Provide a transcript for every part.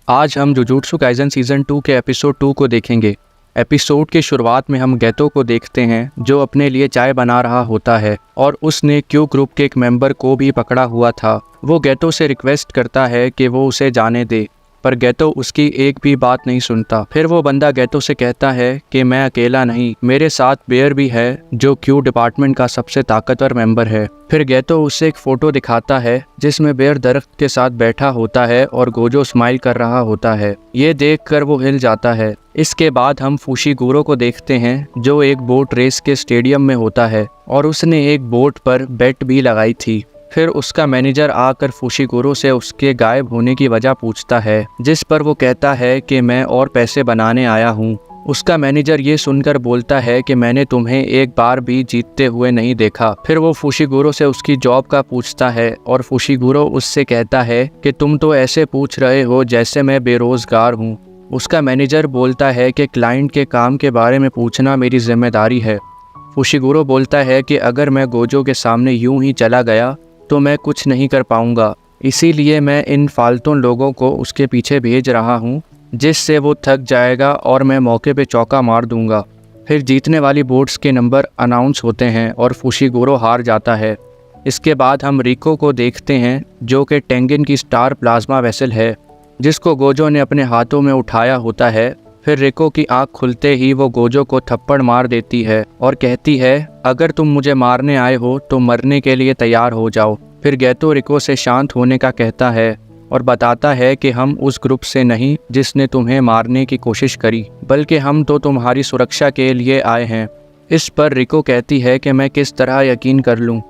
आज हम jujutsu kaizen season 2 के एपिसोड 2 को देखेंगे। एपिसोड की शुरुआत में हम गेतो को देखते हैं जो अपने लिए चाय बना रहा होता है और उसने क्यू ग्रुप के एक मेंबर को भी पकड़ा हुआ था। वो गेतो से रिक्वेस्ट करता है कि वो उसे जाने दे, पर गेतो उसकी एक भी बात नहीं सुनता। फिर वो बंदा गेतो से कहता है कि मैं अकेला नहीं, मेरे साथ बेयर भी है जो क्यू डिपार्टमेंट का सबसे ताकतवर मेंबर है। फिर गेतो उसे एक फ़ोटो दिखाता है जिसमें बेयर दरख्त के साथ बैठा होता है और गोजो स्माइल कर रहा होता है। ये देखकर वो हिल जाता है। इसके बाद हम फुशीगुरो को देखते हैं जो एक बोट रेस के स्टेडियम में होता है और उसने एक बोट पर बेट भी लगाई थी। फिर उसका मैनेजर आकर फुशीगुरो से उसके गायब होने की वजह पूछता है, जिस पर वो कहता है कि मैं और पैसे बनाने आया हूँ। उसका मैनेजर ये सुनकर बोलता है कि मैंने तुम्हें एक बार भी जीतते हुए नहीं देखा। फिर वो फुशीगुरो से उसकी जॉब का पूछता है और फुशीगुरो उससे कहता है कि तुम तो ऐसे पूछ रहे हो जैसे मैं बेरोजगार हूँ। उसका मैनेजर बोलता है कि क्लाइंट के काम के बारे में पूछना मेरी जिम्मेदारी है। फुशीगुरो बोलता है कि अगर मैं गोजो के सामने यूं ही चला गया तो मैं कुछ नहीं कर पाऊंगा, इसीलिए मैं इन फालतू लोगों को उसके पीछे भेज रहा हूं, जिससे वो थक जाएगा और मैं मौके पे चौका मार दूंगा। फिर जीतने वाली बोट्स के नंबर अनाउंस होते हैं और फुशीगुरो हार जाता है। इसके बाद हम रिको को देखते हैं जो कि टेंगिन की स्टार प्लाज्मा वेसल है, जिसको गोजो ने अपने हाथों में उठाया होता है। फिर रिको की आंख खुलते ही वो गोजो को थप्पड़ मार देती है और कहती है, अगर तुम मुझे मारने आए हो तो मरने के लिए तैयार हो जाओ। फिर गेतो रिको से शांत होने का कहता है और बताता है कि हम उस ग्रुप से नहीं जिसने तुम्हें मारने की कोशिश करी, बल्कि हम तो तुम्हारी सुरक्षा के लिए आए हैं। इस पर रिको कहती है कि मैं किस तरह यकीन कर लूँ,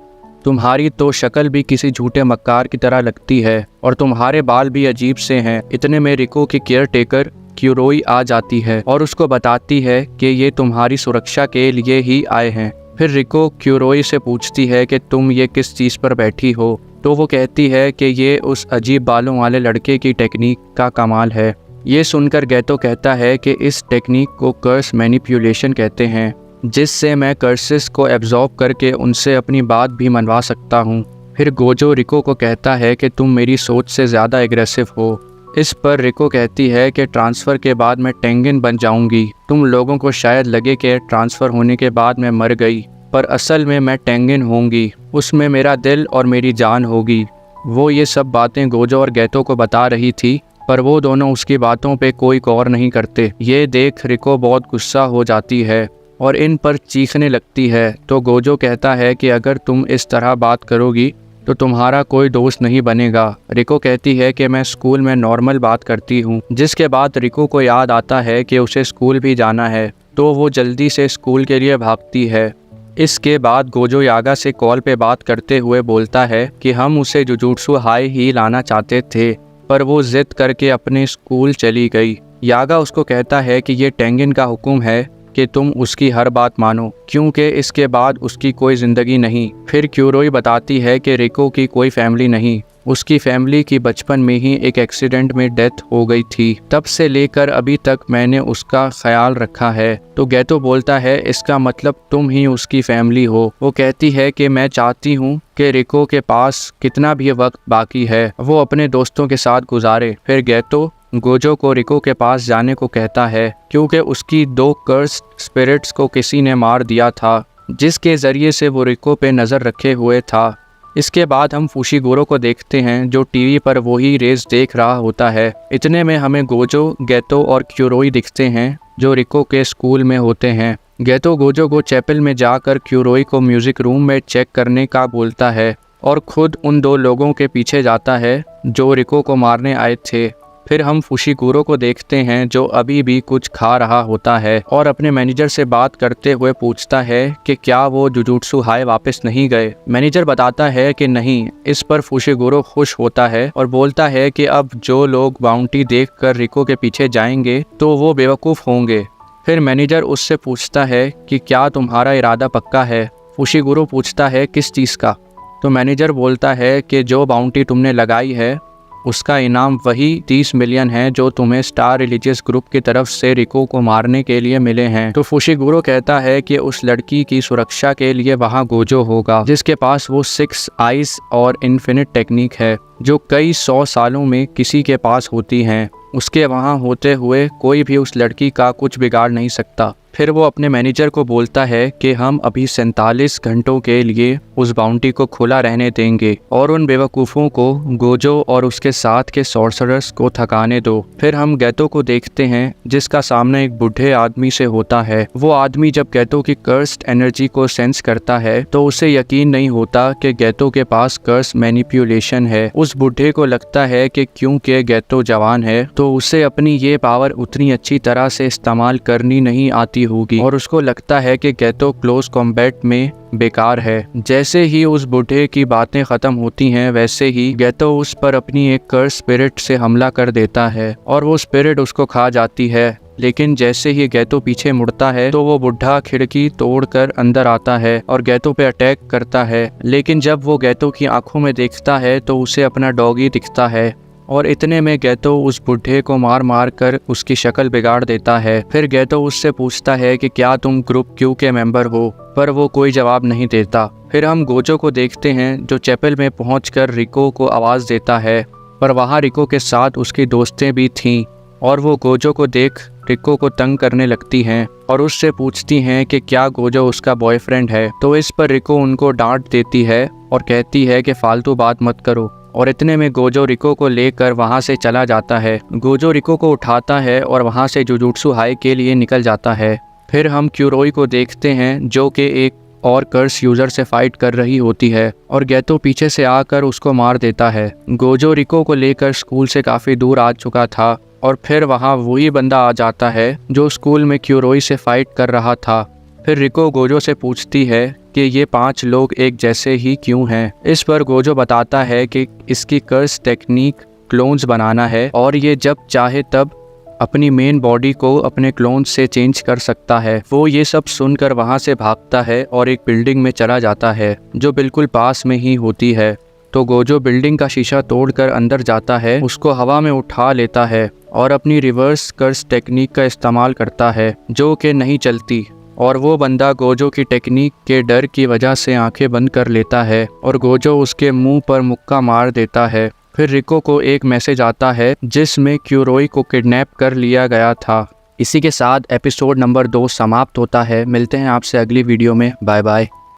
तुम्हारी तो शक्ल भी किसी झूठे मक्कार की तरह लगती है और तुम्हारे बाल भी अजीब से हैं। इतने में रिको की केयर टेकर क्यूरोई आ जाती है और उसको बताती है कि ये तुम्हारी सुरक्षा के लिए ही आए हैं। फिर रिको क्यूरोई से पूछती है कि तुम ये किस चीज़ पर बैठी हो, तो वो कहती है कि ये उस अजीब बालों वाले लड़के की टेक्निक का कमाल है। ये सुनकर गेतो कहता है कि इस टेक्निक को कर्स मैनिपुलेशन कहते हैं, जिससे मैं कर्सेस को एब्जॉर्ब करके उनसे अपनी बात भी मनवा सकता हूँ। फिर गोजो रिको को कहता है कि तुम मेरी सोच से ज़्यादा एग्रेसिव हो। इस पर रिको कहती है कि ट्रांसफ़र के बाद मैं टेंगिन बन जाऊंगी। तुम लोगों को शायद लगे कि ट्रांसफ़र होने के बाद मैं मर गई, पर असल में मैं टेंगिन होंगी, उसमें मेरा दिल और मेरी जान होगी। वो ये सब बातें गोजो और गेतो को बता रही थी, पर वो दोनों उसकी बातों पे कोई गौर नहीं करते। ये देख रिको बहुत गुस्सा हो जाती है और इन पर चीखने लगती है। तो गोजो कहता है कि अगर तुम इस तरह बात करोगी तो तुम्हारा कोई दोस्त नहीं बनेगा। रिको कहती है कि मैं स्कूल में नॉर्मल बात करती हूँ। जिसके बाद रिको को याद आता है कि उसे स्कूल भी जाना है, तो वो जल्दी से स्कूल के लिए भागती है। इसके बाद गोजो यागा से कॉल पे बात करते हुए बोलता है कि हम उसे जुजुत्सु हाई ही लाना चाहते थे, पर वो जिद करके अपने स्कूल चली गई। यागा उसको कहता है कि ये टेंगिन का हुक्म है कि तुम उसकी हर बात मानो, क्योंकि इसके बाद उसकी कोई ज़िंदगी नहीं। फिर क्यूरोई बताती है कि रिको की कोई फैमिली नहीं, उसकी फैमिली की बचपन में ही एक एक्सीडेंट में डेथ हो गई थी। तब से लेकर अभी तक मैंने उसका ख्याल रखा है। तो गेतो बोलता है, इसका मतलब तुम ही उसकी फैमिली हो। वो कहती है कि मैं चाहती हूँ कि रिको के पास कितना भी वक्त बाकी है वो अपने दोस्तों के साथ गुजारे। फिर गेतो गोजो को रिको के पास जाने को कहता है, क्योंकि उसकी 2 कर्स्ड स्पिरिट्स को किसी ने मार दिया था, जिसके ज़रिए से वो रिको पे नज़र रखे हुए था। इसके बाद हम फुशीगुरो को देखते हैं जो टीवी पर वही रेस देख रहा होता है। इतने में हमें गोजो, गेतो और क्यूरोई दिखते हैं जो रिको के स्कूल में होते हैं। गेतो गोजो को चैपल में जाकर क्यूरोई को म्यूज़िक रूम में चेक करने का बोलता है और खुद उन 2 लोगों के पीछे जाता है जो रिको को मारने आए थे। फिर हम फुशीगुरो को देखते हैं जो अभी भी कुछ खा रहा होता है और अपने मैनेजर से बात करते हुए पूछता है कि क्या वो जुजुत्सु हाई वापस नहीं गए। मैनेजर बताता है कि नहीं। इस पर फुशीगुरो खुश होता है और बोलता है कि अब जो लोग बाउंटी देखकर रिको के पीछे जाएंगे तो वो बेवकूफ़ होंगे। फिर मैनेजर उससे पूछता है कि क्या तुम्हारा इरादा पक्का है। फुशीगुरो पूछता है किस चीज़ का। तो मैनेजर बोलता है कि जो बाउंटी तुमने लगाई है उसका इनाम वही 30 मिलियन है जो तुम्हें स्टार रिलीजियस ग्रुप की तरफ से रिको को मारने के लिए मिले हैं। तो फुशीगुरो कहता है कि उस लड़की की सुरक्षा के लिए वहाँ गोजो होगा, जिसके पास वो 6 आइज और इन्फिनिट टेक्निक है। जो कई 100 सालों में किसी के पास होती हैं। उसके वहाँ होते हुए कोई भी उस लड़की का कुछ बिगाड़ नहीं सकता। फिर वो अपने मैनेजर को बोलता है कि हम अभी 47 घंटों के लिए उस बाउंटी को खुला रहने देंगे और उन बेवकूफ़ों को, गोजो और उसके साथ के सॉर्सरर्स को थकाने दो। फिर हम गैतो को देखते हैं जिसका सामना एक बूढ़े आदमी से होता है। वो आदमी जब गैतो की कर्स्ड एनर्जी को सेंस करता है तो उसे यकीन नहीं होता कि गैतो के पास कर्स मैनिपुलेशन है। उस बूढ़े को लगता है कि क्योंकि गैतो जवान है तो उसे अपनी ये पावर उतनी अच्छी तरह से इस्तेमाल करनी नहीं आती होगी और उसको लगता है कि गैतो क्लोज कॉम्बैट में बेकार है। जैसे ही उस बूढ़े की बातें खत्म होती हैं वैसे ही गैतो उस पर अपनी एक कर्स स्पिरिट से हमला कर देता है और वो स्पिरिट उसको खा जाती है। लेकिन जैसे ही गैतो पीछे मुड़ता है तो वो बुढ़ा खिड़की तोड़कर अंदर आता है और गैतो पे अटैक करता है। लेकिन जब वो गैतो की आंखों में देखता है तो उसे अपना डॉगी दिखता है और इतने में गैतो उस बुढ़े को मार मार कर उसकी शक्ल बिगाड़ देता है। फिर गैतो उससे पूछता है कि क्या तुम ग्रुप क्यू के मेंबर हो, पर वो कोई जवाब नहीं देता। फिर हम गोजो को देखते हैं जो चैपल में पहुंचकर रिको को आवाज़ देता है, पर वहाँ रिको के साथ उसकी दोस्तें भी थीं और वो गोजो को देख रिको को तंग करने लगती हैं और उससे पूछती हैं कि क्या गोजो उसका बॉयफ्रेंड है। तो इस पर रिको उनको डांट देती है और कहती है कि फालतू बात मत करो और इतने में गोजो रिको को लेकर वहां से चला जाता है। गोजो रिको को उठाता है और वहां से जुजुत्सु हाई के लिए निकल जाता है। फिर हम क्यूरोई को देखते हैं जो कि एक और कर्स यूज़र से फाइट कर रही होती है और गैतो पीछे से आकर उसको मार देता है। गोजो रिको को लेकर स्कूल से काफ़ी दूर आ चुका था और फिर वहाँ वही बंदा आ जाता है जो स्कूल में क्यूरोई से फाइट कर रहा था। फिर रिको गोजो से पूछती है कि ये 5 लोग एक जैसे ही क्यों हैं। इस पर गोजो बताता है कि इसकी कर्स टेक्निक क्लोन्स बनाना है और ये जब चाहे तब अपनी मेन बॉडी को अपने क्लोन्स से चेंज कर सकता है। वो ये सब सुनकर वहाँ से भागता है और एक बिल्डिंग में चला जाता है जो बिल्कुल पास में ही होती है। तो गोजो बिल्डिंग का शीशा तोड़कर अंदर जाता है, उसको हवा में उठा लेता है और अपनी रिवर्स कर्स टेक्निक का इस्तेमाल करता है जो कि नहीं चलती और वो बंदा गोजो की टेक्निक के डर की वजह से आंखें बंद कर लेता है और गोजो उसके मुंह पर मुक्का मार देता है। फिर रिको को एक मैसेज आता है जिसमें क्यूरोई को किडनैप कर लिया गया था। इसी के साथ एपिसोड नंबर 2 समाप्त होता है। मिलते हैं आपसे अगली वीडियो में। Bye bye.